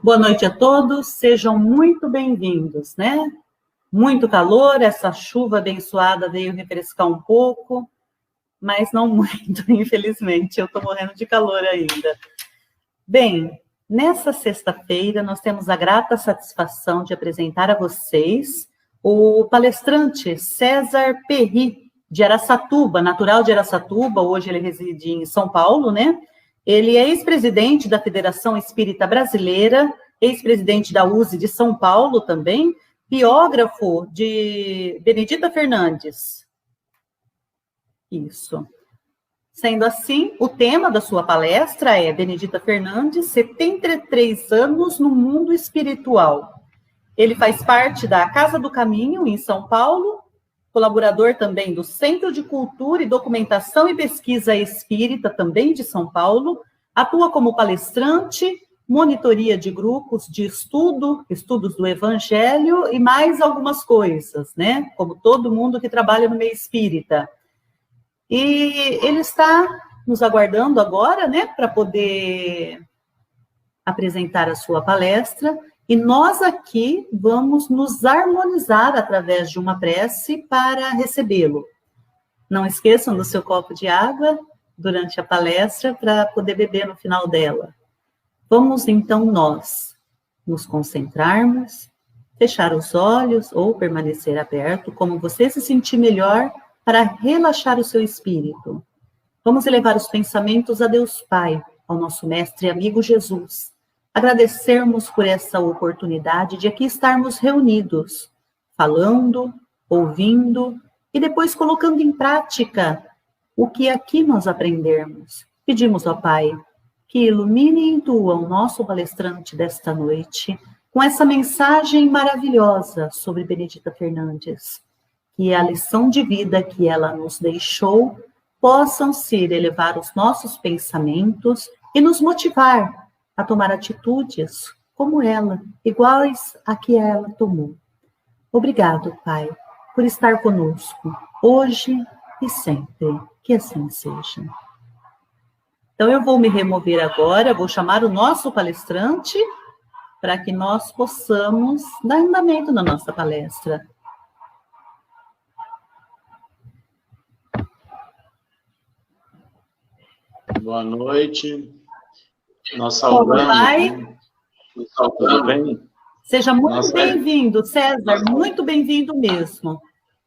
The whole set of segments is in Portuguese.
Boa noite a todos, sejam muito bem-vindos, né? Muito calor, essa chuva abençoada veio refrescar um pouco, mas não muito, infelizmente, eu estou morrendo de calor ainda. Bem, nessa sexta-feira nós temos a grata satisfação de apresentar a vocês o palestrante César Perry, de Araçatuba, natural de Araçatuba, hoje ele reside em São Paulo, né? Ele é ex-presidente da Federação Espírita Brasileira, ex-presidente da USE de São Paulo também, biógrafo de Benedita Fernandes. Isso. Sendo assim, o tema da sua palestra é Benedita Fernandes, 73 anos no mundo espiritual. Ele faz parte da Casa do Caminho, em São Paulo, colaborador também do Centro de Cultura e Documentação e Pesquisa Espírita, também de São Paulo, atua como palestrante, monitoria de grupos de estudos do Evangelho e mais algumas coisas, né? Como todo mundo que trabalha no meio espírita. E ele está nos aguardando agora, né, para poder apresentar a sua palestra. E nós aqui vamos nos harmonizar através de uma prece para recebê-lo. Não esqueçam do seu copo de água durante a palestra para poder beber no final dela. Vamos então nós nos concentrarmos, fechar os olhos ou permanecer aberto, como você se sentir melhor, para relaxar o seu espírito. Vamos elevar os pensamentos a Deus Pai, ao nosso mestre e amigo Jesus. Agradecermos por essa oportunidade de aqui estarmos reunidos, falando, ouvindo e depois colocando em prática o que aqui nós aprendermos. Pedimos ao Pai que ilumine e intua o nosso palestrante desta noite com essa mensagem maravilhosa sobre Benedita Fernandes, que a lição de vida que ela nos deixou possam ser elevar os nossos pensamentos e nos motivar a tomar atitudes como ela, iguais a que ela tomou. Obrigado, Pai, por estar conosco, hoje e sempre, que assim seja. Então, eu vou me remover agora, vou chamar o nosso palestrante para que nós possamos dar andamento na nossa palestra. Boa noite. Nós saudamos. Tudo bem? Seja muito bem-vindo, César, muito bem-vindo mesmo.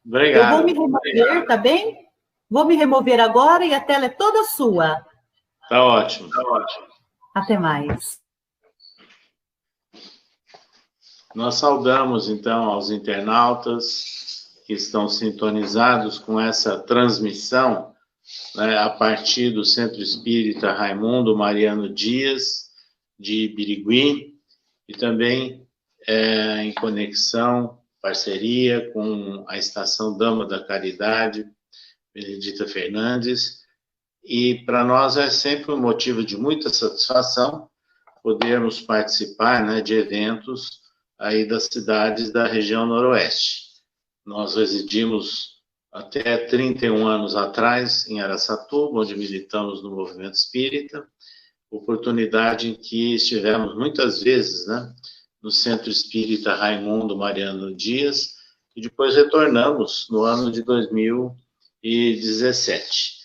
Obrigado. Eu vou me remover, tá bem? Vou me remover agora e a tela é toda sua. Tá ótimo, tá ótimo. Até mais. Nós saudamos, então, aos internautas que estão sintonizados com essa transmissão, né, a partir do Centro Espírita Raimundo Mariano Dias, de Birigui, e também em conexão, parceria com a Estação Dama da Caridade, Benedita Fernandes, e para nós é sempre um motivo de muita satisfação podermos participar, né, de eventos aí das cidades da região noroeste. Nós residimos até 31 anos atrás, em Araçatuba, onde militamos no movimento espírita, oportunidade em que estivemos muitas vezes, né, no Centro Espírita Raimundo Mariano Dias, e depois retornamos no ano de 2017.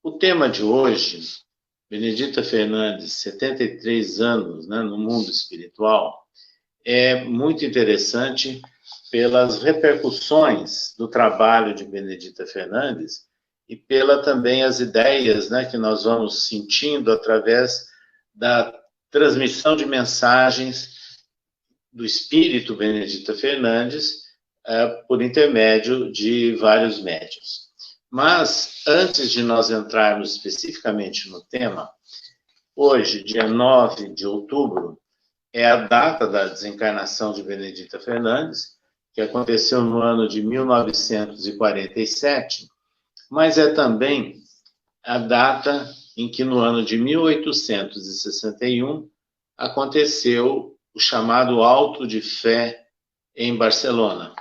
O tema de hoje, Benedita Fernandes, 73 anos, né, no mundo espiritual, é muito interessante pelas repercussões do trabalho de Benedita Fernandes e pela também as ideias, né, que nós vamos sentindo através da transmissão de mensagens do espírito Benedita Fernandes por intermédio de vários médiuns. Mas, antes de nós entrarmos especificamente no tema, hoje, dia 9 de outubro, é a data da desencarnação de Benedita Fernandes, que aconteceu no ano de 1947, mas é também a data em que, no ano de 1861, aconteceu o chamado Auto de Fé em Barcelona,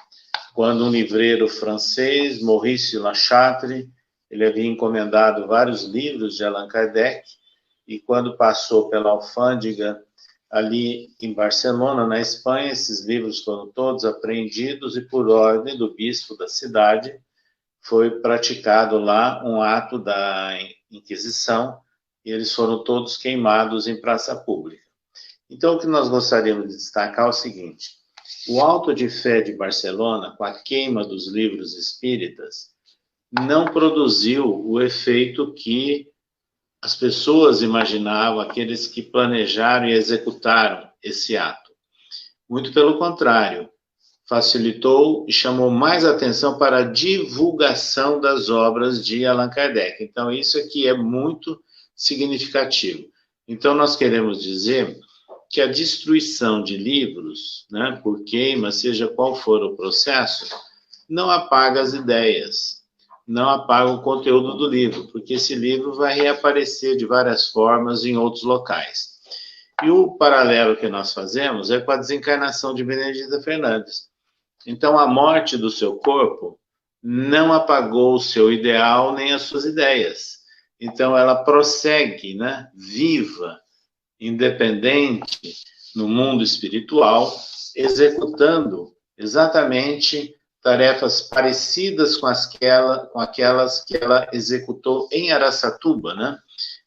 quando um livreiro francês, Maurice Lachatre, ele havia encomendado vários livros de Allan Kardec, e quando passou pela alfândega ali em Barcelona, na Espanha, esses livros foram todos apreendidos e, por ordem do bispo da cidade, foi praticado lá um ato da Inquisição, e eles foram todos queimados em praça pública. Então, o que nós gostaríamos de destacar é o seguinte: o Auto de Fé de Barcelona, com a queima dos livros espíritas, não produziu o efeito que as pessoas imaginavam, aqueles que planejaram e executaram esse ato. Muito pelo contrário, facilitou e chamou mais atenção para a divulgação das obras de Allan Kardec. Então, isso aqui é muito significativo. Então, nós queremos dizer que a destruição de livros, né, por queima, seja qual for o processo, não apaga as ideias, não apaga o conteúdo do livro, porque esse livro vai reaparecer de várias formas em outros locais. E o paralelo que nós fazemos é com a desencarnação de Benedita Fernandes. Então, a morte do seu corpo não apagou o seu ideal nem as suas ideias. Então, ela prossegue, né, viva, independente, no mundo espiritual, executando exatamente tarefas parecidas com aquelas que ela executou em Araçatuba, né,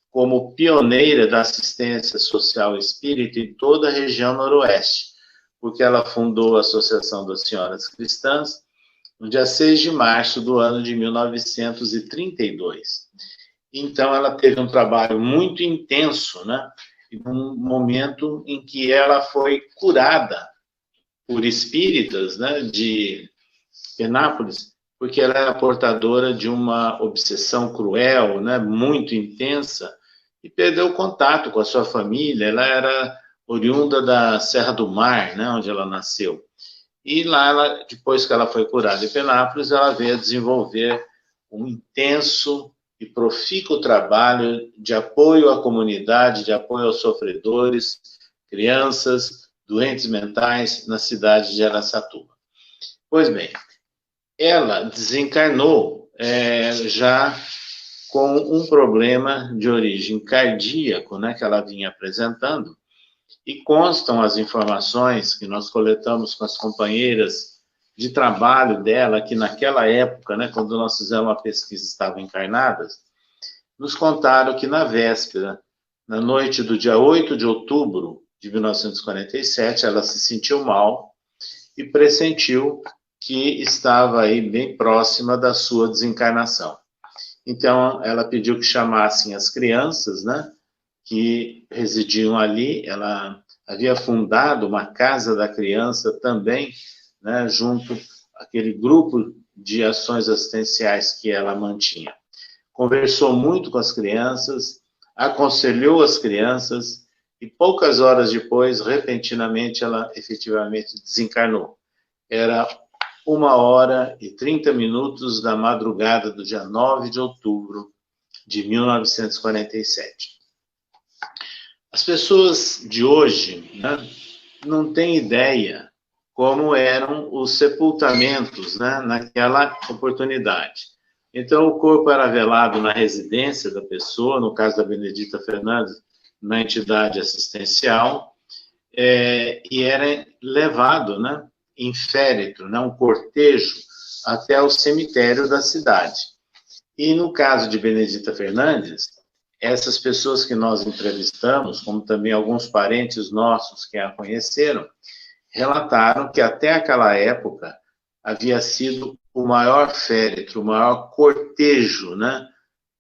como pioneira da assistência social espírita em toda a região noroeste, porque ela fundou a Associação das Senhoras Cristãs no dia 6 de março do ano de 1932. Então, ela teve um trabalho muito intenso, né? Num momento em que ela foi curada por espíritas, né, de Penápolis, porque ela era portadora de uma obsessão cruel, né, muito intensa, e perdeu o contato com a sua família. Ela era oriunda da Serra do Mar, né, onde ela nasceu. E lá, depois que ela foi curada em Penápolis, ela veio a desenvolver um intenso e profícuo trabalho de apoio à comunidade, de apoio aos sofredores, crianças, doentes mentais, na cidade de Araçatuba. Pois bem, ela desencarnou já com um problema de origem cardíaco, né, que ela vinha apresentando, e constam as informações que nós coletamos com as companheiras de trabalho dela, que naquela época, né, quando nós fizemos uma pesquisa, estavam encarnadas, nos contaram que na véspera, na noite do dia 8 de outubro de 1947, ela se sentiu mal e pressentiu que estava aí bem próxima da sua desencarnação. Então, ela pediu que chamassem as crianças, né, que residiam ali. Ela havia fundado uma casa da criança também, né, junto àquele grupo de ações assistenciais que ela mantinha. Conversou muito com as crianças, aconselhou as crianças, e poucas horas depois, repentinamente, ela efetivamente desencarnou. Era 1h30 da madrugada do dia 9 de outubro de 1947. As pessoas de hoje, né, não têm ideia como eram os sepultamentos, né, naquela oportunidade. Então, o corpo era velado na residência da pessoa, no caso da Benedita Fernandes, na entidade assistencial, e era levado, né, em féretro, né, um cortejo, até o cemitério da cidade. E no caso de Benedita Fernandes, essas pessoas que nós entrevistamos, como também alguns parentes nossos que a conheceram, relataram que até aquela época havia sido o maior féretro, o maior cortejo, né,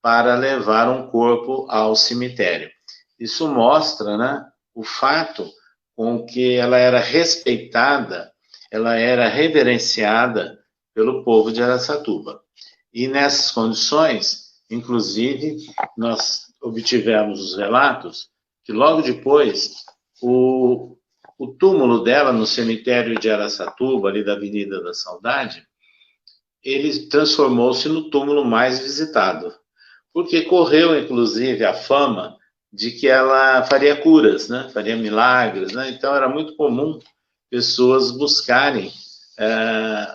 para levar um corpo ao cemitério. Isso mostra, né, o fato com que ela era respeitada, ela era reverenciada pelo povo de Araçatuba. E nessas condições, inclusive, nós obtivemos os relatos que logo depois o túmulo dela no cemitério de Araçatuba, ali da Avenida da Saudade, ele transformou-se no túmulo mais visitado, porque correu, inclusive, a fama de que ela faria curas, né? Faria milagres, né? Então era muito comum pessoas buscarem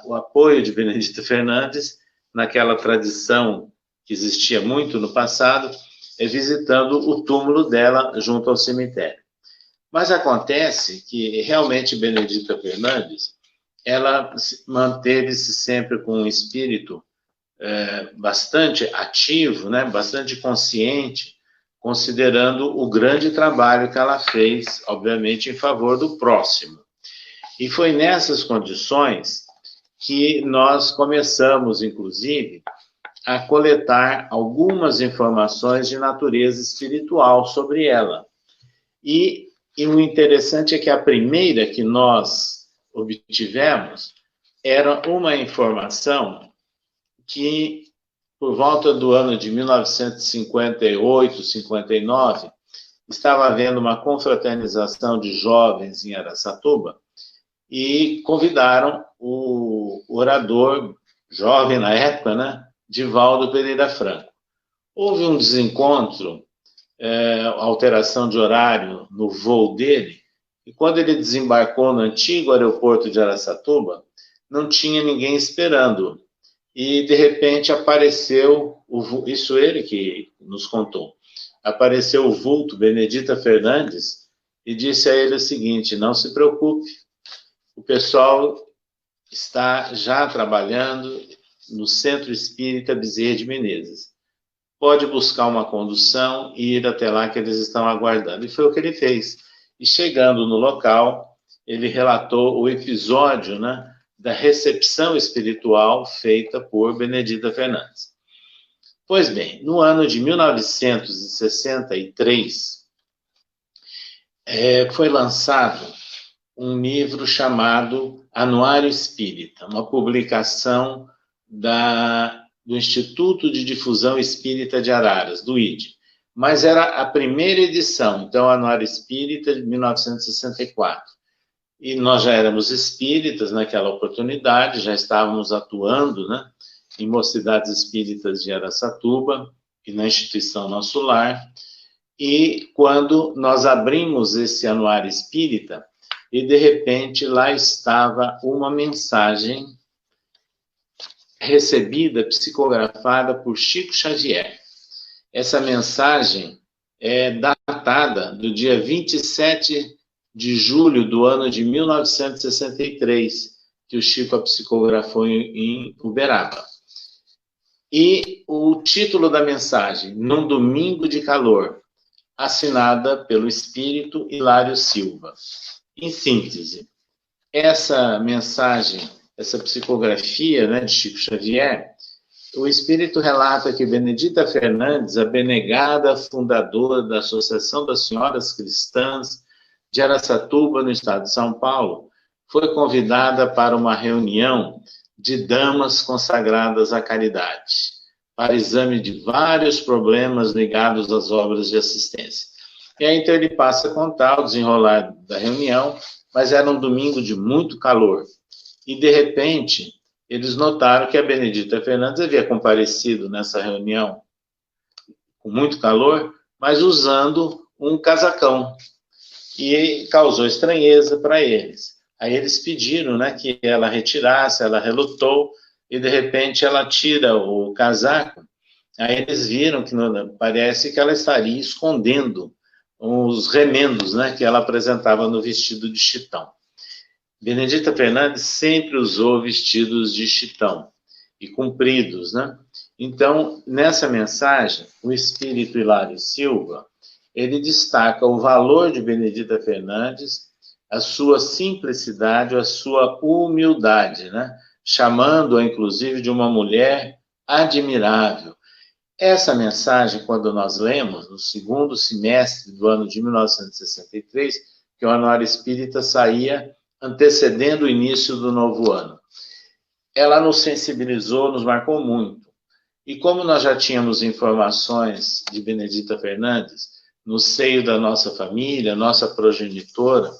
o apoio de Benedita Fernandes naquela tradição que existia muito no passado, visitando o túmulo dela junto ao cemitério. Mas acontece que realmente Benedita Fernandes, ela manteve-se sempre com um espírito bastante ativo, né, bastante consciente, considerando o grande trabalho que ela fez, obviamente, em favor do próximo. E foi nessas condições que nós começamos, inclusive, a coletar algumas informações de natureza espiritual sobre ela. E o interessante é que a primeira que nós obtivemos era uma informação que, por volta do ano de 1958, 59, estava havendo uma confraternização de jovens em Araçatuba e convidaram o orador, jovem na época, né, Divaldo Pereira Franco. Houve um desencontro, alteração de horário no voo dele, e quando ele desembarcou no antigo aeroporto de Araçatuba, não tinha ninguém esperando. E, de repente, apareceu, isso ele que nos contou, apareceu o vulto Benedita Fernandes e disse a ele o seguinte: não se preocupe, o pessoal está já trabalhando no Centro Espírita Bezerra de Menezes. Pode buscar uma condução e ir até lá que eles estão aguardando. E foi o que ele fez. E chegando no local, ele relatou o episódio, né, da recepção espiritual feita por Benedita Fernandes. Pois bem, no ano de 1963, foi lançado um livro chamado Anuário Espírita, uma publicação do Instituto de Difusão Espírita de Araras, do ID. Mas era a primeira edição, então, Anuário Espírita de 1964. E nós já éramos espíritas naquela oportunidade, já estávamos atuando, né, em mocidades espíritas de Araçatuba e na instituição Nosso Lar. E quando nós abrimos esse Anuário Espírita, e de repente lá estava uma mensagem recebida, psicografada por Chico Xavier. Essa mensagem é datada do dia 27 de julho do ano de 1963, que o Chico a psicografou em Uberaba. E o título da mensagem, Num Domingo de Calor, assinada pelo espírito Hilário Silva. Em síntese, essa mensagem, essa psicografia, né, de Chico Xavier, o espírito relata que Benedita Fernandes, a benegada fundadora da Associação das Senhoras Cristãs de Araçatuba, no estado de São Paulo, foi convidada para uma reunião de damas consagradas à caridade, para exame de vários problemas ligados às obras de assistência. E aí, então, ele passa a contar o desenrolar da reunião, mas era um domingo de muito calor. E, de repente, eles notaram que a Benedita Fernandes havia comparecido nessa reunião com muito calor, mas usando um casacão. E causou estranheza para eles. Aí eles pediram, né, que ela retirasse, ela relutou, e de repente ela tira o casaco. Aí eles viram que parece que ela estaria escondendo os remendos, né, que ela apresentava no vestido de chitão. Benedita Fernandes sempre usou vestidos de chitão e compridos, né? Então, nessa mensagem, o espírito Hilário Silva, ele destaca o valor de Benedita Fernandes, a sua simplicidade, a sua humildade, né? Chamando-a, inclusive, de uma mulher admirável. Essa mensagem, quando nós lemos, no segundo semestre do ano de 1963, que o Anuário Espírita saía antecedendo o início do novo ano, ela nos sensibilizou, nos marcou muito. E como nós já tínhamos informações de Benedita Fernandes, no seio da nossa família, nossa progenitora,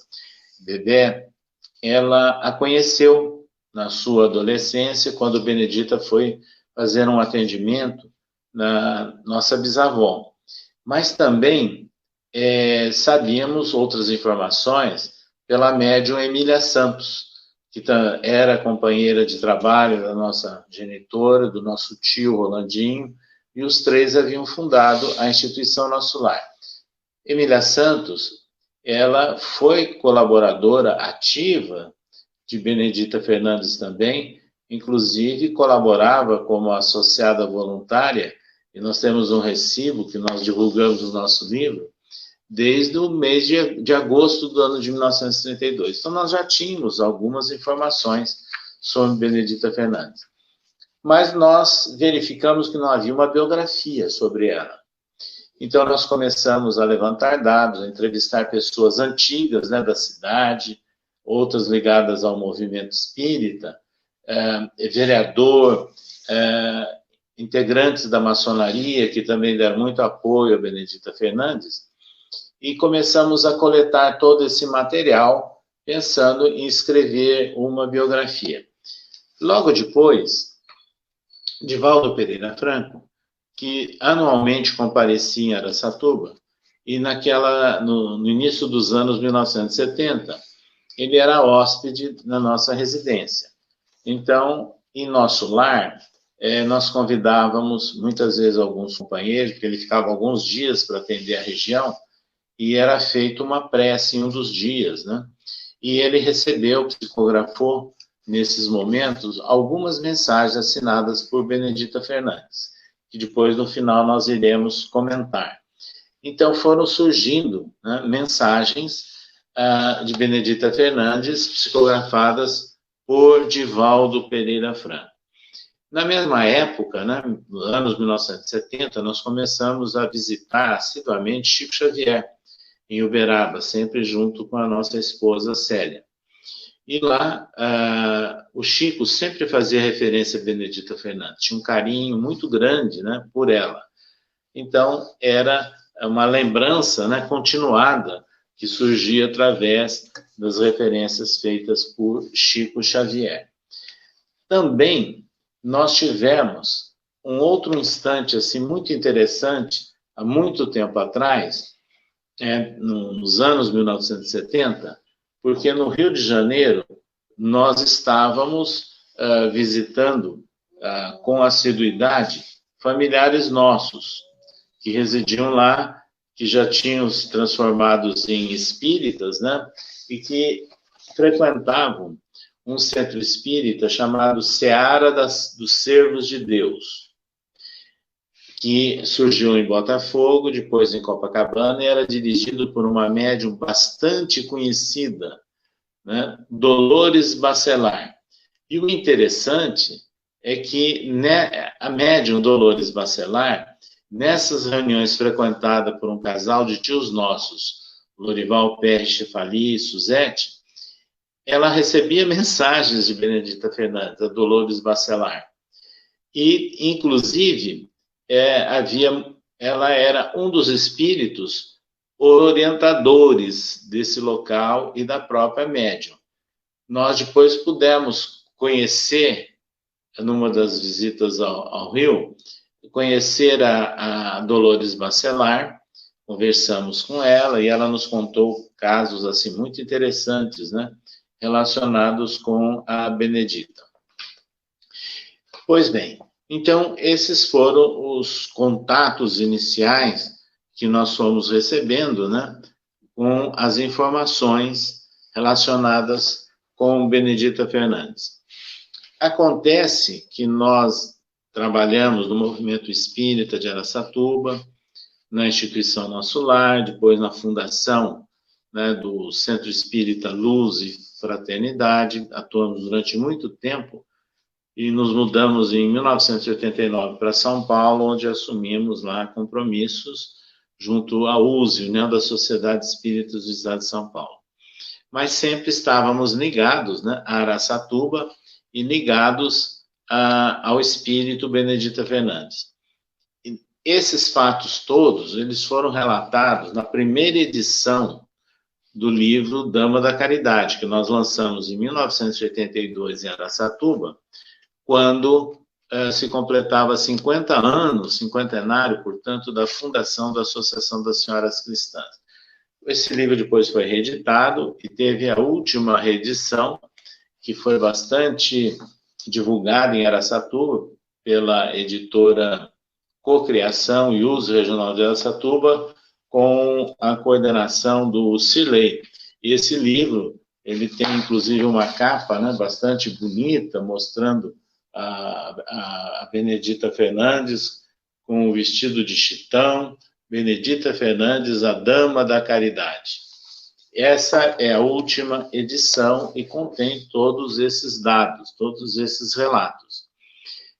Bebé, ela a conheceu na sua adolescência, quando Benedita foi fazer um atendimento na nossa bisavó. Mas também sabíamos outras informações pela médium Emília Santos, que era companheira de trabalho da nossa genitora, do nosso tio Rolandinho, e os três haviam fundado a instituição Nosso Lar. Emília Santos, ela foi colaboradora ativa de Benedita Fernandes também, inclusive colaborava como associada voluntária, e nós temos um recibo que nós divulgamos no nosso livro, desde o mês de agosto do ano de 1932. Então, nós já tínhamos algumas informações sobre Benedita Fernandes. Mas nós verificamos que não havia uma biografia sobre ela. Então, nós começamos a levantar dados, a entrevistar pessoas antigas, né, da cidade, outras ligadas ao movimento espírita, vereador, integrantes da maçonaria, que também deram muito apoio a Benedita Fernandes, e começamos a coletar todo esse material, pensando em escrever uma biografia. Logo depois, Divaldo Pereira Franco, que anualmente comparecia em Araçatuba, e no início dos anos 1970, ele era hóspede na nossa residência. Então, em Nosso Lar, nós convidávamos muitas vezes alguns companheiros, porque ele ficava alguns dias para atender a região, e era feita uma prece em um dos dias, né? E ele recebeu, psicografou, nesses momentos, algumas mensagens assinadas por Benedita Fernandes, que depois, no final, nós iremos comentar. Então, foram surgindo, né, mensagens de Benedita Fernandes, psicografadas por Divaldo Pereira Franco. Na mesma época, né, nos anos 1970, nós começamos a visitar assiduamente Chico Xavier, em Uberaba, sempre junto com a nossa esposa Célia. E lá, o Chico sempre fazia referência a Benedita Fernandes, tinha um carinho muito grande, né, por ela. Então, era uma lembrança, né, continuada, que surgia através das referências feitas por Chico Xavier. Também, nós tivemos um outro instante assim, muito interessante, há muito tempo atrás, nos anos 1970, porque no Rio de Janeiro nós estávamos visitando com assiduidade familiares nossos que residiam lá, que já tinham se transformado em espíritas, né? E que frequentavam um centro espírita chamado Seara dos Servos de Deus, que surgiu em Botafogo, depois em Copacabana, e era dirigido por uma médium bastante conhecida, né, Dolores Bacelar. E o interessante é que a médium Dolores Bacelar, nessas reuniões frequentadas por um casal de tios nossos, Lorival Pérez Chefali e Suzete, ela recebia mensagens de Benedita Fernandes, a Dolores Bacelar. E, inclusive, ela era um dos espíritos orientadores desse local e da própria médium. Nós depois pudemos conhecer, numa das visitas ao Rio, conhecer a Dolores Bacelar, conversamos com ela e ela nos contou casos assim muito interessantes, né, relacionados com a Benedita. Pois bem, então esses foram os contatos iniciais que nós fomos recebendo, né, com as informações relacionadas com Benedita Fernandes. Acontece que nós trabalhamos no movimento espírita de Araçatuba, na instituição Nosso Lar, depois na fundação, né, do Centro Espírita Luz e Fraternidade, atuamos durante muito tempo e nos mudamos em 1989 para São Paulo, onde assumimos lá compromissos junto à USE, União das Sociedades Espíritas do Estado de São Paulo. Mas sempre estávamos ligados, né, a Araçatuba e ligados ao espírito Benedita Fernandes. E esses fatos todos, eles foram relatados na primeira edição do livro Dama da Caridade, que nós lançamos em 1982 em Araçatuba, quando se completava 50 anos, cinquentenário, portanto, da fundação da Associação das Senhoras Cristãs. Esse livro depois foi reeditado e teve a última reedição, que foi bastante divulgada em Araçatuba pela editora cocriação e uso regional de Araçatuba, com a coordenação do Cirlei. E esse livro, ele tem inclusive uma capa, né, bastante bonita, mostrando a Benedita Fernandes com o vestido de chitão, Benedita Fernandes, a Dama da Caridade. Essa é a última edição e contém todos esses dados, todos esses relatos.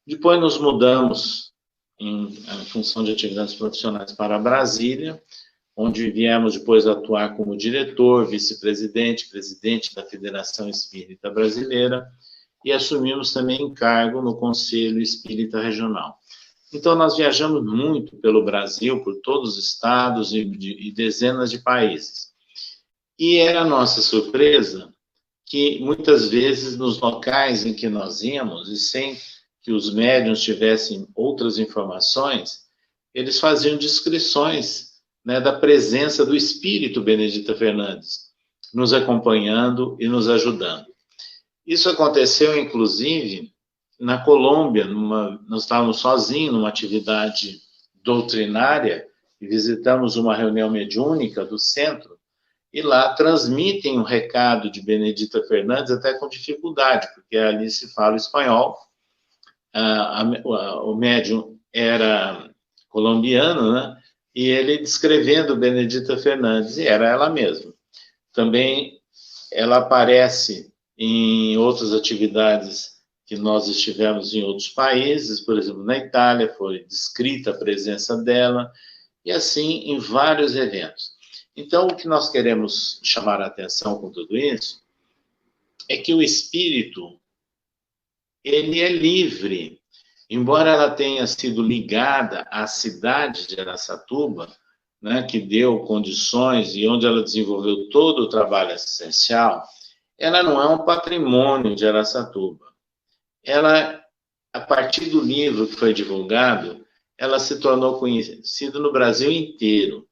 Depois nos mudamos, em função de atividades profissionais, para Brasília, onde viemos depois atuar como diretor, vice-presidente, presidente da Federação Espírita Brasileira, e assumimos também encargo no Conselho Espírita Regional. Então, nós viajamos muito pelo Brasil, por todos os estados e dezenas de países. E era a nossa surpresa que, muitas vezes, nos locais em que nós íamos, e sem que os médiuns tivessem outras informações, eles faziam descrições, né, da presença do Espírito Benedita Fernandes, nos acompanhando e nos ajudando. Isso aconteceu, inclusive, na Colômbia. Nós estávamos sozinhos numa atividade doutrinária e visitamos uma reunião mediúnica do centro, e lá transmitem um recado de Benedita Fernandes até com dificuldade, porque ali se fala espanhol. O médium era colombiano, né? E ele descrevendo Benedita Fernandes, e era ela mesma. Também ela aparece em outras atividades que nós estivemos em outros países, por exemplo, na Itália, foi descrita a presença dela, e assim em vários eventos. Então, o que nós queremos chamar a atenção com tudo isso é que o espírito, ele é livre. Embora ela tenha sido ligada à cidade de Araçatuba, né, que deu condições e onde ela desenvolveu todo o trabalho assistencial, ela não é um patrimônio de Araçatuba. Ela, a partir do livro que foi divulgado, ela se tornou conhecida no Brasil inteiro.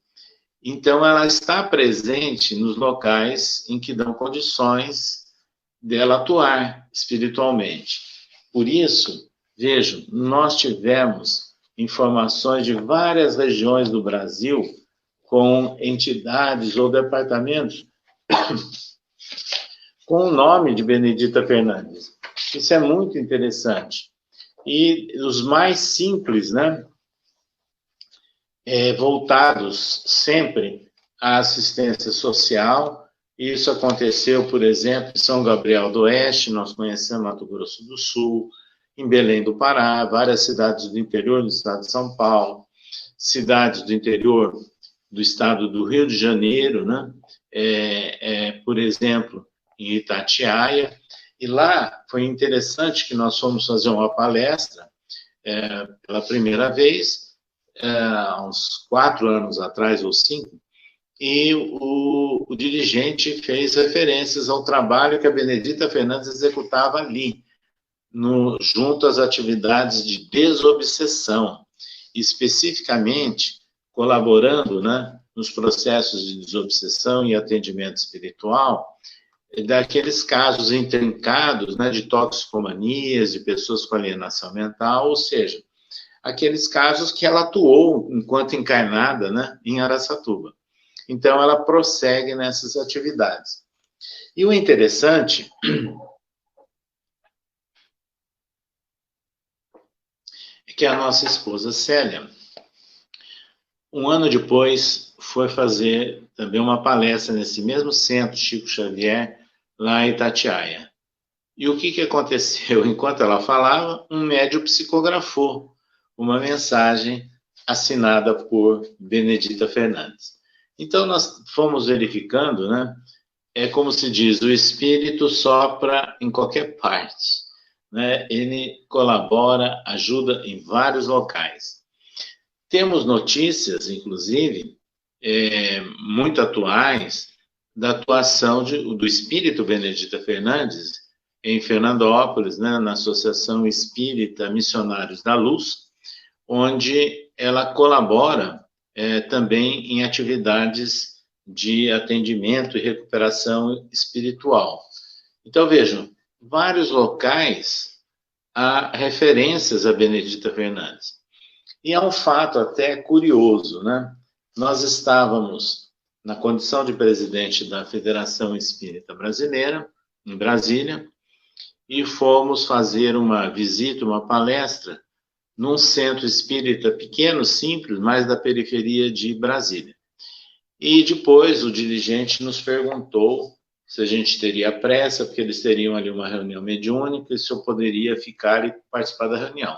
Então, ela está presente nos locais em que dão condições dela atuar espiritualmente. Por isso, vejam, nós tivemos informações de várias regiões do Brasil com entidades ou departamentos com o nome de Benedita Fernandes. Isso é muito interessante. E os mais simples, né? Voltados sempre à assistência social. Isso aconteceu, por exemplo, em São Gabriel do Oeste, nós conhecemos Mato Grosso do Sul, em Belém do Pará, várias cidades do interior do estado de São Paulo, cidades do interior do estado do Rio de Janeiro, né? Por exemplo, em Itatiaia. E lá foi interessante que nós fomos fazer uma palestra pela primeira vez, há uns 4 anos atrás ou 5, e o dirigente fez referências ao trabalho que a Benedita Fernandes executava ali, junto às atividades de desobsessão, especificamente colaborando, né, nos processos de desobsessão e atendimento espiritual, daqueles casos intrincados, né, de toxicomanias, de pessoas com alienação mental, ou seja, aqueles casos que ela atuou enquanto encarnada, né, em Araçatuba. Então, ela prossegue nessas atividades. E o interessante é que a nossa esposa Célia, um ano depois, foi fazer também uma palestra nesse mesmo centro, Chico Xavier, lá em Itatiaia. E o que aconteceu? Enquanto ela falava, um médium psicografou uma mensagem assinada por Benedita Fernandes. Então, nós fomos verificando, né? É como se diz, o espírito sopra em qualquer parte, né? Ele colabora, ajuda em vários locais. Temos notícias, inclusive, muito atuais, da atuação do espírito Benedita Fernandes em Fernandópolis, né, na Associação Espírita Missionários da Luz, onde ela colabora também em atividades de atendimento e recuperação espiritual. Então, vejam, vários locais há referências a Benedita Fernandes. E é um fato até curioso, né? Nós estávamos na condição de presidente da Federação Espírita Brasileira, em Brasília, e fomos fazer uma visita, uma palestra, num centro espírita pequeno, simples, mas da periferia de Brasília. E depois o dirigente nos perguntou se a gente teria pressa, porque eles teriam ali uma reunião mediúnica, e se eu poderia ficar e participar da reunião.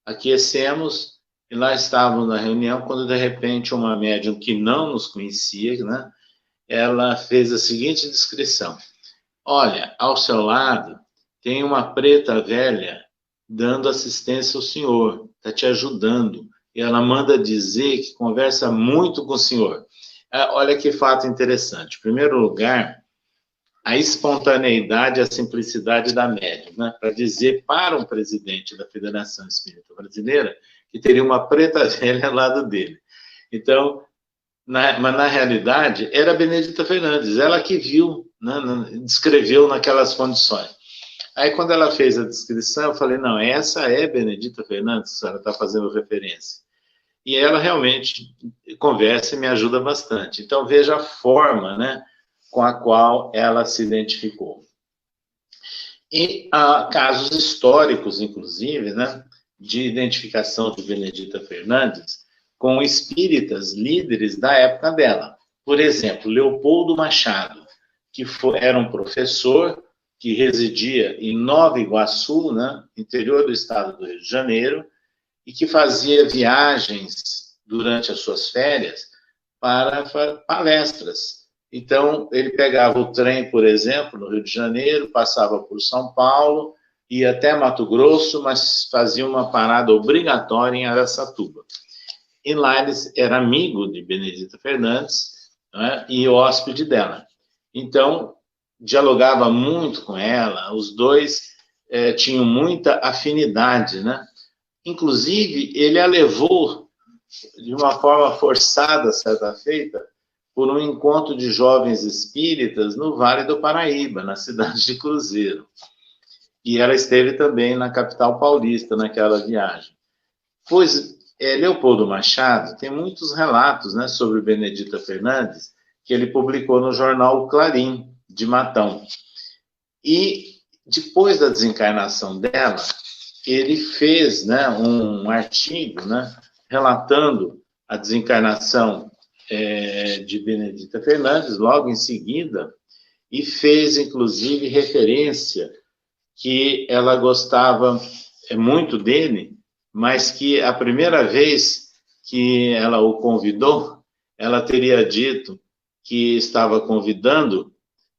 Aquecemos, e lá estávamos na reunião, quando de repente uma médium que não nos conhecia, né, ela fez a seguinte descrição: olha, ao seu lado tem uma preta velha dando assistência ao senhor, está te ajudando, e ela manda dizer que conversa muito com o senhor. Olha que fato interessante. Em primeiro lugar, a espontaneidade e a simplicidade da médium, né? Para dizer para um presidente da Federação Espírita Brasileira que teria uma preta velha ao lado dele. Então, mas na realidade, era a Benedita Fernandes, ela que viu, né, descreveu naquelas condições. Aí, quando ela fez a descrição, eu falei, não, essa é Benedita Fernandes, ela está fazendo referência. E ela realmente conversa e me ajuda bastante. Então, veja a forma, né, com a qual ela se identificou. E há casos históricos, inclusive, né, de identificação de Benedita Fernandes com espíritas líderes da época dela. Por exemplo, Leopoldo Machado, que era um professor que residia em Nova Iguaçu, né, interior do estado do Rio de Janeiro, e que fazia viagens durante as suas férias para palestras. Então, ele pegava o trem, por exemplo, no Rio de Janeiro, passava por São Paulo, ia até Mato Grosso, mas fazia uma parada obrigatória em Araçatuba. E lá ele era amigo de Benedita Fernandes, né, e hóspede dela. Então, dialogava muito com ela, os dois tinham muita afinidade, né? Inclusive, ele a levou de uma forma forçada, certa feita, por um encontro de jovens espíritas no Vale do Paraíba, na cidade de Cruzeiro. E ela esteve também na capital paulista naquela viagem. Pois Leopoldo Machado tem muitos relatos, né, sobre Benedita Fernandes, que ele publicou no jornal Clarim, de Matão. E depois da desencarnação dela, ele fez, né, um artigo, né, relatando a desencarnação de Benedita Fernandes, logo em seguida, e fez, inclusive, referência que ela gostava muito dele, mas que a primeira vez que ela o convidou, ela teria dito que estava convidando,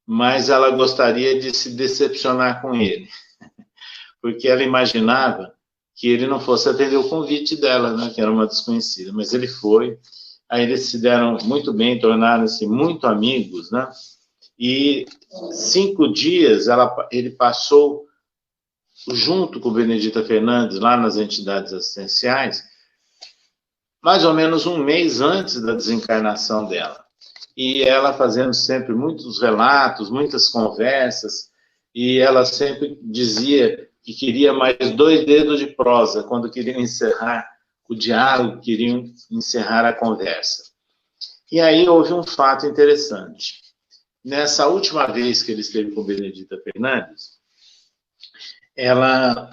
mas ela gostaria de se decepcionar com ele, porque ela imaginava que ele não fosse atender o convite dela, né, que era uma desconhecida, mas ele foi. Aí eles se deram muito bem, tornaram-se muito amigos, né? E 5 dias ele passou junto com Benedita Fernandes lá nas entidades assistenciais, mais ou menos um mês antes da desencarnação dela. E ela fazendo sempre muitos relatos, muitas conversas, e ela sempre dizia que queria mais 2 dedos de prosa quando queriam encerrar o diálogo, queriam encerrar a conversa. E aí houve um fato interessante. Nessa última vez que ele esteve com Benedita Fernandes, ela,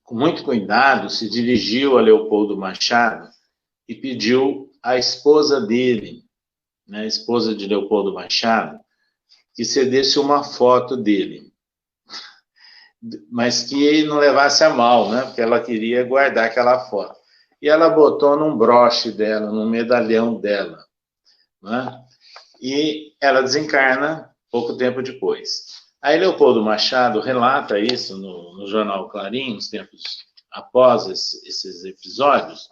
com muito cuidado, se dirigiu a Leopoldo Machado e pediu à esposa dele, né, a esposa de Leopoldo Machado, que cedesse uma foto dele, mas que não levasse a mal, né, porque ela queria guardar aquela foto. E ela botou num broche dela, num medalhão dela, né? E ela desencarna pouco tempo depois. Aí Leopoldo Machado relata isso no jornal Clarim, uns tempos após esses episódios,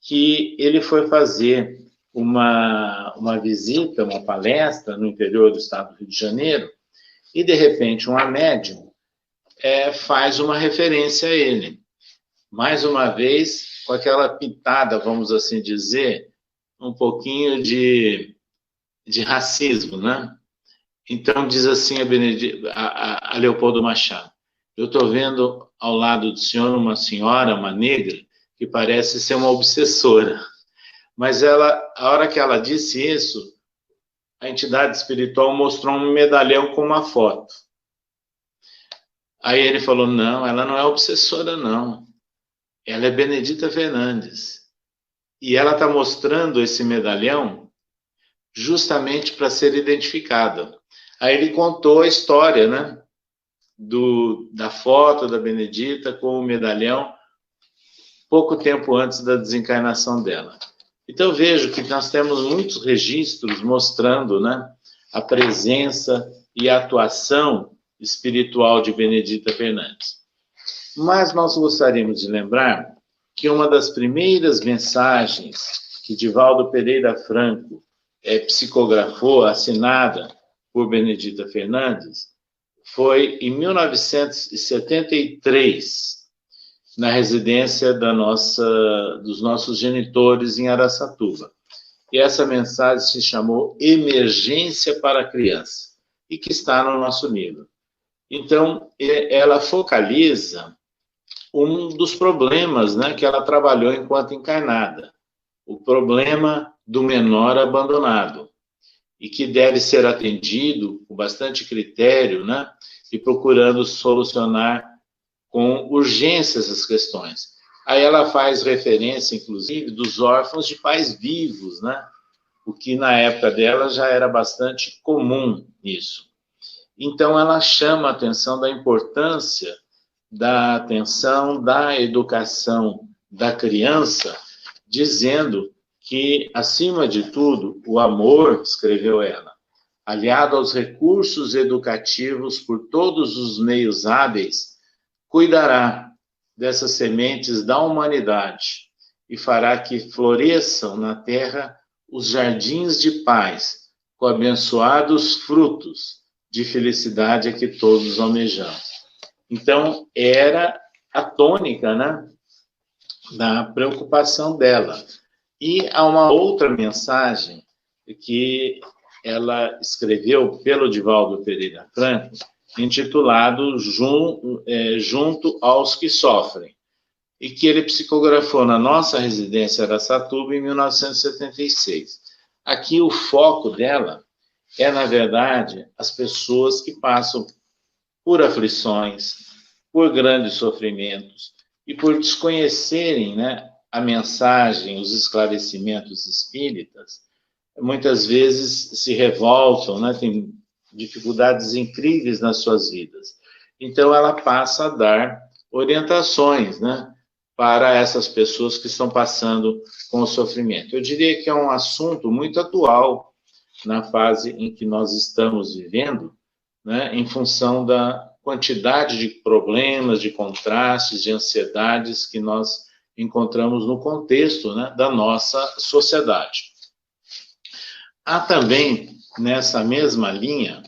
que ele foi fazer uma visita, uma palestra no interior do estado do Rio de Janeiro, e de repente uma médium faz uma referência a ele. Mais uma vez, com aquela pitada, vamos assim dizer, um pouquinho de racismo, né? Então, diz assim a Leopoldo Machado: eu estou vendo ao lado do senhor uma senhora, uma negra, que parece ser uma obsessora. Mas ela, a hora que ela disse isso, a entidade espiritual mostrou um medalhão com uma foto. Aí ele falou, não, ela não é obsessora, não. Ela é Benedita Fernandes. E ela está mostrando esse medalhão justamente para ser identificada. Aí ele contou a história, né, da foto da Benedita com o medalhão, pouco tempo antes da desencarnação dela. Então, vejo que nós temos muitos registros mostrando, né, a presença e a atuação espiritual de Benedita Fernandes. Mas nós gostaríamos de lembrar que uma das primeiras mensagens que Divaldo Pereira Franco psicografou, assinada por Benedita Fernandes, foi em 1973, na residência dos nossos genitores em Araçatuba. E essa mensagem se chamou Emergência para a Criança, e que está no nosso livro. Então, ela focaliza um dos problemas, né, que ela trabalhou enquanto encarnada, o problema do menor abandonado, e que deve ser atendido com bastante critério, né, e procurando solucionar com urgência essas questões. Aí ela faz referência, inclusive, dos órfãos de pais vivos, né, o que na época dela já era bastante comum isso. Então, ela chama a atenção da importância da atenção, da educação da criança, dizendo que, acima de tudo, o amor, escreveu ela, aliado aos recursos educativos por todos os meios hábeis, cuidará dessas sementes da humanidade e fará que floresçam na terra os jardins de paz, com abençoados frutos de felicidade a que todos almejamos. Então, era a tônica, né, da preocupação dela. E há uma outra mensagem que ela escreveu pelo Divaldo Pereira Franco, intitulado Junto aos que Sofrem, e que ele psicografou na nossa residência Araçatuba em 1976. Aqui o foco dela é, na verdade, as pessoas que passam por aflições, por grandes sofrimentos e por desconhecerem, né, a mensagem, os esclarecimentos espíritas, muitas vezes se revoltam, né, têm dificuldades incríveis nas suas vidas. Então, ela passa a dar orientações, né, para essas pessoas que estão passando com o sofrimento. Eu diria que é um assunto muito atual na fase em que nós estamos vivendo, né, em função da quantidade de problemas, de contrastes, de ansiedades que nós encontramos no contexto, né, da nossa sociedade. Há também, nessa mesma linha,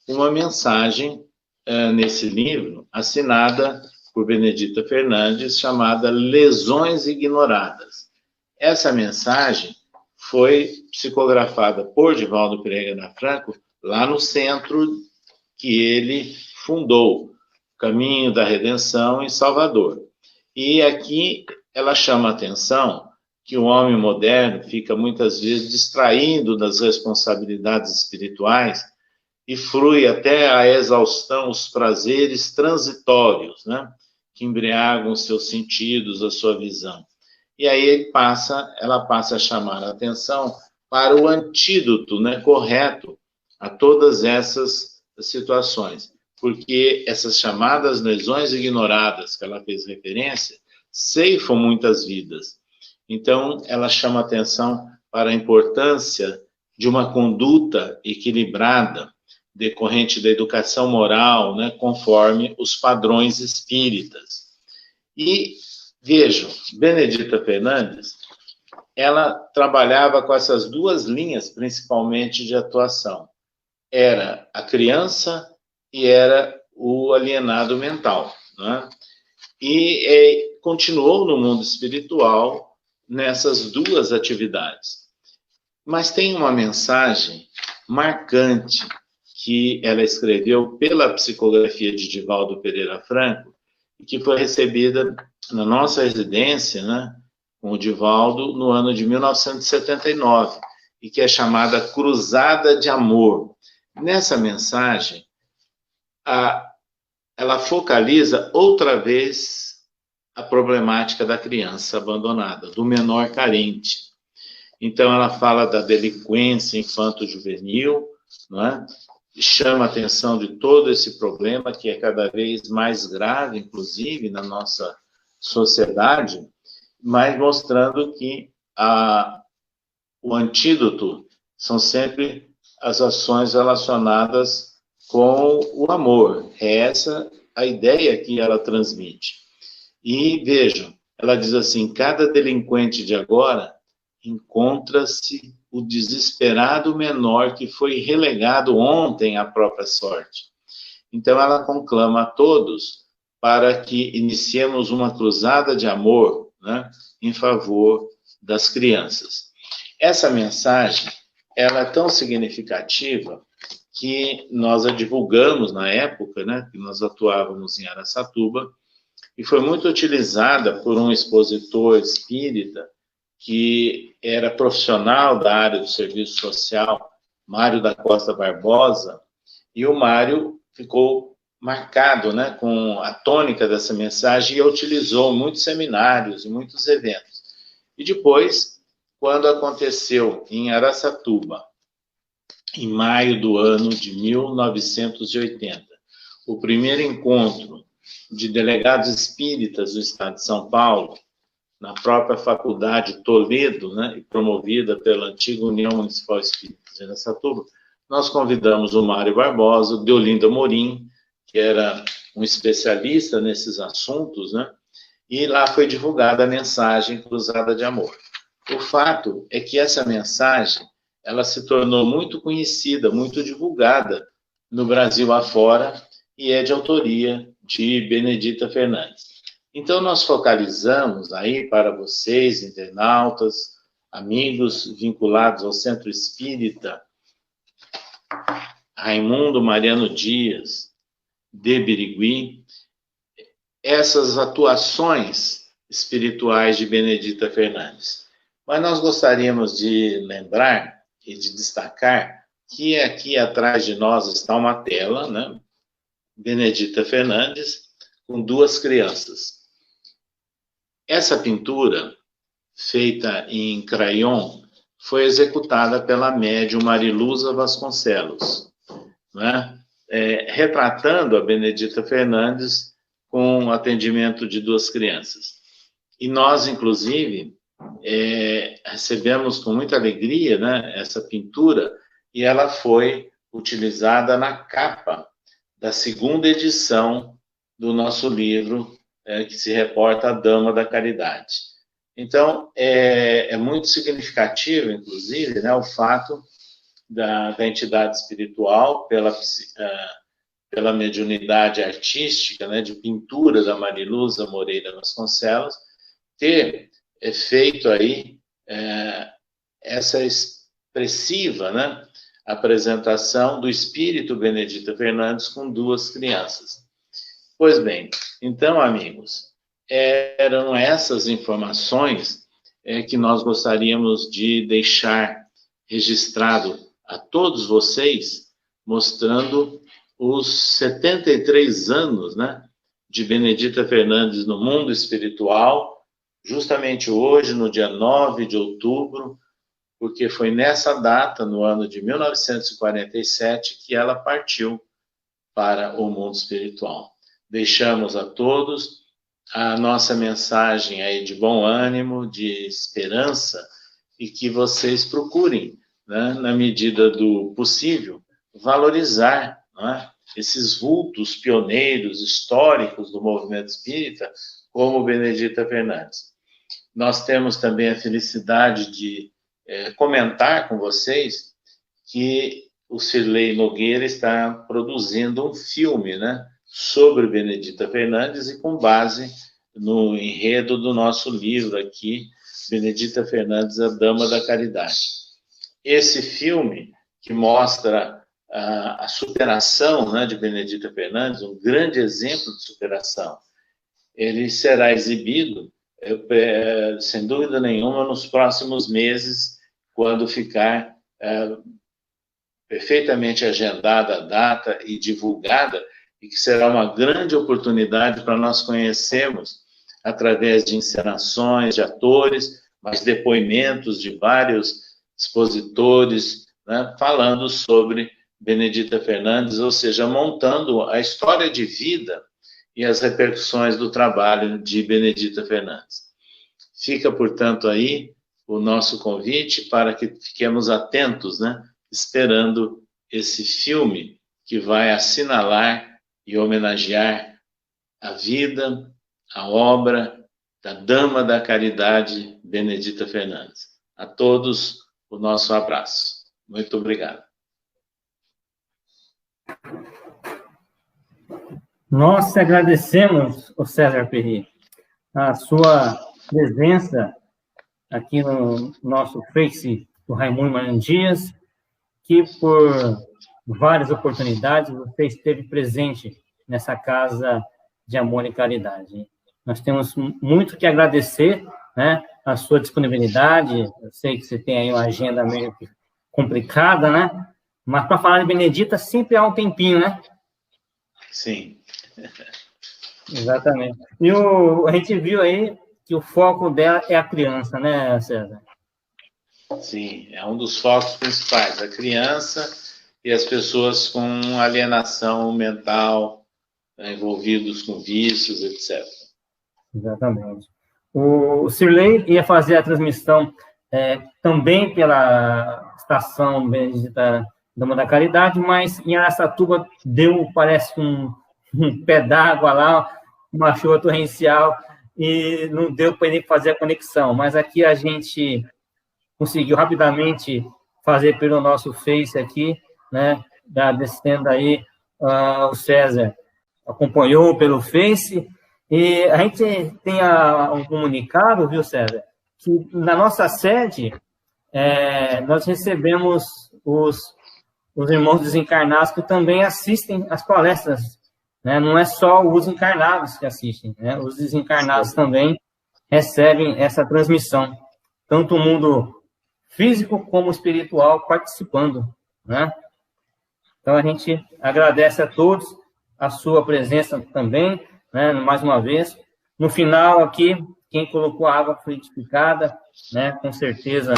uma mensagem nesse livro, assinada por Benedita Fernandes, chamada Lesões Ignoradas. Essa mensagem foi psicografada por Divaldo Pereira Franco lá no centro que ele fundou, Caminho da Redenção, em Salvador. E aqui ela chama a atenção que o homem moderno fica muitas vezes distraindo das responsabilidades espirituais e flui até a exaustão os prazeres transitórios, né, que embriagam os seus sentidos, a sua visão. E aí ela passa a chamar a atenção para o antídoto, né, correto a todas essas situações, porque essas chamadas lesões ignoradas que ela fez referência ceifam muitas vidas. Então, ela chama a atenção para a importância de uma conduta equilibrada, decorrente da educação moral, né, conforme os padrões espíritas. E, vejam, Benedita Fernandes, ela trabalhava com essas duas linhas, principalmente, de atuação. Era a criança e era o alienado mental, né? E continuou no mundo espiritual nessas duas atividades. Mas tem uma mensagem marcante que ela escreveu pela psicografia de Divaldo Pereira Franco e que foi recebida na nossa residência, né, com o Divaldo no ano de 1979, e que é chamada Cruzada de Amor. Nessa mensagem, ela focaliza outra vez a problemática da criança abandonada, do menor carente. Então, ela fala da delinquência infanto-juvenil, não é? Chama a atenção de todo esse problema, que é cada vez mais grave, inclusive, na nossa sociedade, mas mostrando que o antídoto são sempre as ações relacionadas com o amor. É essa a ideia que ela transmite. E vejam, ela diz assim: cada delinquente de agora encontra-se o desesperado menor que foi relegado ontem à própria sorte. Então ela conclama a todos para que iniciemos uma cruzada de amor, né, em favor das crianças. Essa mensagem, ela é tão significativa que nós a divulgamos na época, né, que nós atuávamos em Araçatuba, e foi muito utilizada por um expositor espírita que era profissional da área do serviço social, Mário da Costa Barbosa, e o Mário ficou marcado, né, com a tônica dessa mensagem e a utilizou em muitos seminários, em muitos eventos. E depois, quando aconteceu em Araçatuba, em maio do ano de 1980, o primeiro encontro de delegados espíritas do estado de São Paulo, na própria faculdade Toledo, né, e promovida pela antiga União Municipal Espírita de Araçatuba, nós convidamos o Mário Barbosa, o Deolinda Morim, que era um especialista nesses assuntos, né, e lá foi divulgada a mensagem Cruzada de Amor. O fato é que essa mensagem, ela se tornou muito conhecida, muito divulgada no Brasil afora, e é de autoria de Benedita Fernandes. Então, nós focalizamos aí para vocês, internautas, amigos vinculados ao Centro Espírita Raimundo Mariano Dias, de Birigui, essas atuações espirituais de Benedita Fernandes. Mas nós gostaríamos de lembrar e de destacar que aqui atrás de nós está uma tela, né? Benedita Fernandes, com duas crianças. Essa pintura, feita em crayon, foi executada pela médium Mariluza Vasconcelos, né? Retratando a Benedita Fernandes com o atendimento de duas crianças. E nós, inclusive, recebemos com muita alegria, né, essa pintura, e ela foi utilizada na capa da segunda edição do nosso livro, que se reporta a Dama da Caridade. Então, é muito significativo, inclusive, né, o fato da entidade espiritual, pela mediunidade artística, né, de pintura da Mariluza Moreira Vasconcelos, ter feito aí essa expressiva, né, apresentação do espírito Benedita Fernandes com duas crianças. Pois bem, então, amigos, eram essas informações que nós gostaríamos de deixar registrado a todos vocês, mostrando os 73 anos, né, de Benedita Fernandes no mundo espiritual, justamente hoje, no dia 9 de outubro, porque foi nessa data, no ano de 1947, que ela partiu para o mundo espiritual. Deixamos a todos a nossa mensagem aí de bom ânimo, de esperança, e que vocês procurem, né, na medida do possível, valorizar, né, esses vultos pioneiros históricos do movimento espírita, como Benedita Fernandes. Nós temos também a felicidade de comentar com vocês que o Cirlei Nogueira está produzindo um filme, né, sobre Benedita Fernandes e com base no enredo do nosso livro aqui, Benedita Fernandes, a Dama da Caridade. Esse filme, que mostra a superação, né, de Benedita Fernandes, um grande exemplo de superação, ele será exibido sem dúvida nenhuma, nos próximos meses, quando ficar perfeitamente agendada a data e divulgada, e que será uma grande oportunidade para nós conhecermos, através de encenações, de atores, mas depoimentos de vários expositores, né, falando sobre Benedita Fernandes, ou seja, montando a história de vida e as repercussões do trabalho de Benedita Fernandes. Fica, portanto, aí o nosso convite para que fiquemos atentos, né, esperando esse filme que vai assinalar e homenagear a vida, a obra da Dama da Caridade, Benedita Fernandes. A todos, o nosso abraço. Muito obrigado. Nós agradecemos, o César Perry, a sua presença aqui no nosso Face do Raimundo Maranhão Dias, que por várias oportunidades você esteve presente nessa casa de amor e caridade. Nós temos muito que agradecer, né, a sua disponibilidade. Eu sei que você tem aí uma agenda meio complicada, né? Mas para falar de Benedita sempre há um tempinho, né? Sim. Exatamente. E a gente viu aí que o foco dela é a criança, né, César? Sim, é um dos focos principais, a criança e as pessoas com alienação mental, né, envolvidos com vícios, etc. Exatamente. O Sirley ia fazer a transmissão também pela estação Benedita Dama da Caridade, mas em Araçatuba deu, parece, um pé d'água lá, uma chuva torrencial, e não deu para ele fazer a conexão. Mas aqui a gente conseguiu rapidamente fazer pelo nosso Face aqui, né? Agradecendo aí o César, acompanhou pelo Face, e a gente tem um comunicado, viu, César, que na nossa sede nós recebemos os irmãos desencarnados que também assistem às palestras, né? Não é só os encarnados que assistem, né? Os desencarnados também recebem essa transmissão, tanto o mundo físico como espiritual participando, né? Então, a gente agradece a todos a sua presença também, né? Mais uma vez. No final aqui, quem colocou a água frutificada, né? Com certeza,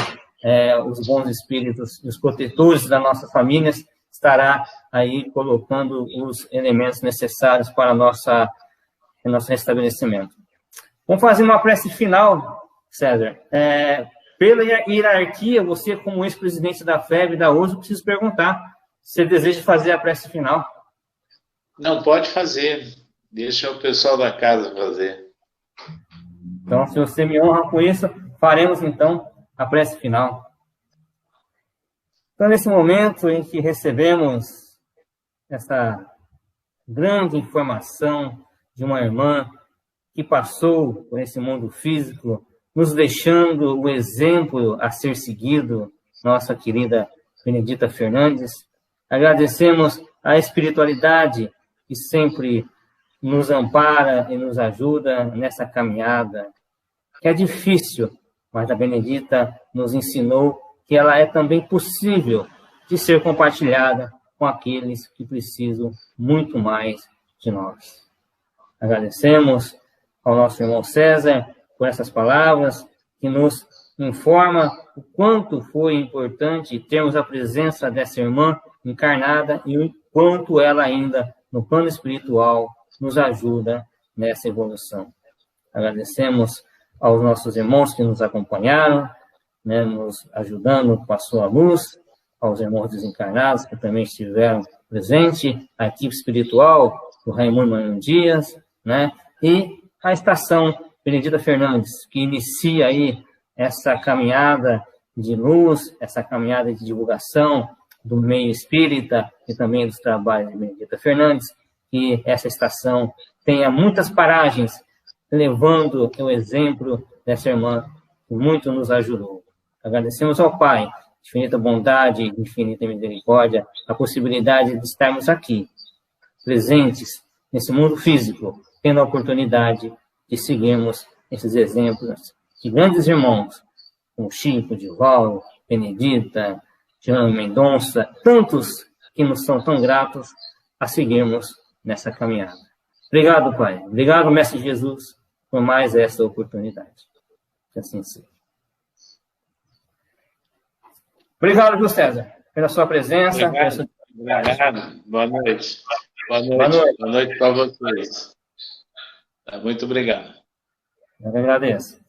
os bons espíritos e os protetores das nossas famílias estará aí colocando os elementos necessários para o nosso restabelecimento. Vamos fazer uma prece final, César. Pela hierarquia, você, como ex-presidente da FEB e da OSO, preciso perguntar se você deseja fazer a prece final. Não, pode fazer. Deixa o pessoal da casa fazer. Então, se você me honra com isso, faremos, então, a prece final. Então, nesse momento em que recebemos essa grande informação de uma irmã que passou por esse mundo físico, nos deixando o exemplo a ser seguido, nossa querida Benedita Fernandes, agradecemos a espiritualidade que sempre nos ampara e nos ajuda nessa caminhada, que é difícil, mas a Benedita nos ensinou que ela é também possível de ser compartilhada com aqueles que precisam muito mais de nós. Agradecemos ao nosso irmão César por essas palavras, que nos informa o quanto foi importante termos a presença dessa irmã encarnada e o quanto ela ainda, no plano espiritual, nos ajuda nessa evolução. Agradecemos aos nossos irmãos que nos acompanharam, né, nos ajudando com a sua luz, aos irmãos desencarnados que também estiveram presentes, a equipe espiritual do Raimundo Maranhão Dias, né, e a estação Benedita Fernandes, que inicia aí essa caminhada de luz, essa caminhada de divulgação do meio espírita e também dos trabalhos de Benedita Fernandes, que essa estação tenha muitas paragens, levando o exemplo dessa irmã que muito nos ajudou. Agradecemos ao Pai, de infinita bondade, de infinita misericórdia, a possibilidade de estarmos aqui, presentes nesse mundo físico, tendo a oportunidade de seguirmos esses exemplos de grandes irmãos, como Chico, Divaldo, Benedita, Jean Mendonça, tantos que nos são tão gratos a seguirmos nessa caminhada. Obrigado, Pai. Obrigado, Mestre Jesus, por mais esta oportunidade. Que assim seja. Obrigado, José César, pela sua presença. Obrigado. Boa noite. Boa noite para vocês. Muito obrigado. Eu agradeço.